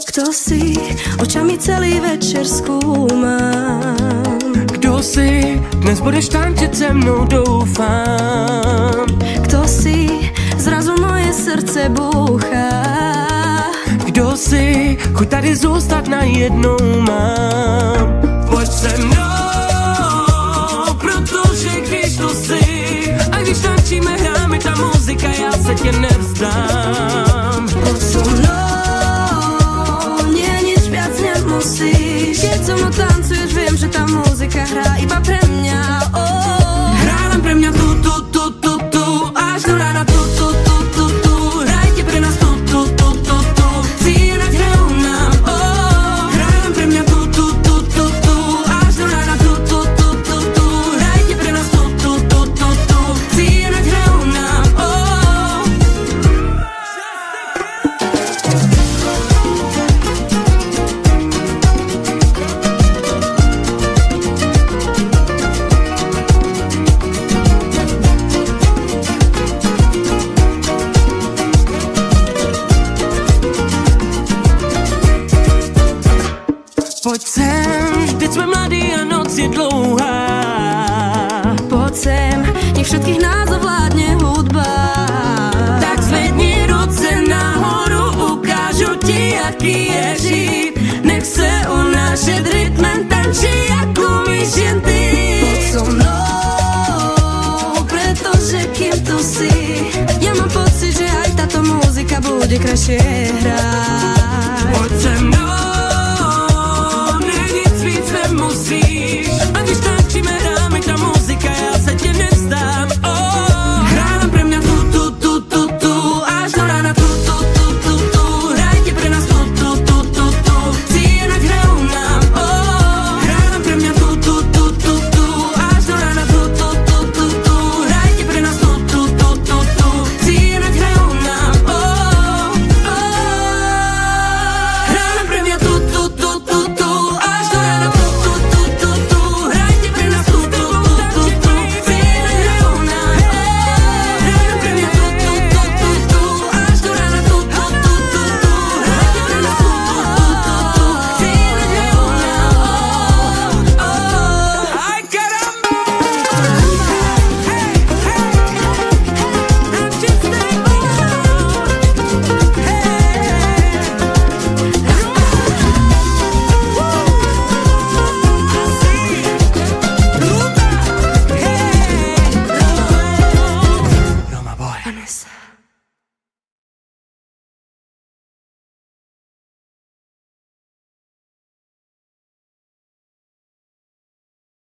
Kto si, očami celý večer skúmam. Kdo si, dnes budeš tančit se mnou, doufám. Kto si, zrazu moje srdce búcha. Kdo si, chuť tady zůstat najednou mám. Pojď se mnou, protože když tu jsi a když tančíme, hráme ta muzika, já se tě nevzdám. Poď so mnou, nie nič viac nemusíš. Keď so mnou tancuješ, viem, že tá muzika hrá iba pre mňa. Hrá nám pre mňa tu, až do rána tu, hrajte pre nás tu, cínak hrajú nám, hrá nám pre mňa tu, až do rána tu, hrajte pre nás tu, cínak hrajú nám, Pojď sem, teď jsme mladí a noc je dlouhá. Poď sem, nech všetkých nás ovládne hudba. Tak zvedni ruce nahoru, ukážu ti, jaký je žít. Nech se unášet rytmem, tančí, jak umíš jen ty. Poď so mnou, pretože kým tu si, ja mám pocit, že aj táto muzika bude krajšie hrať.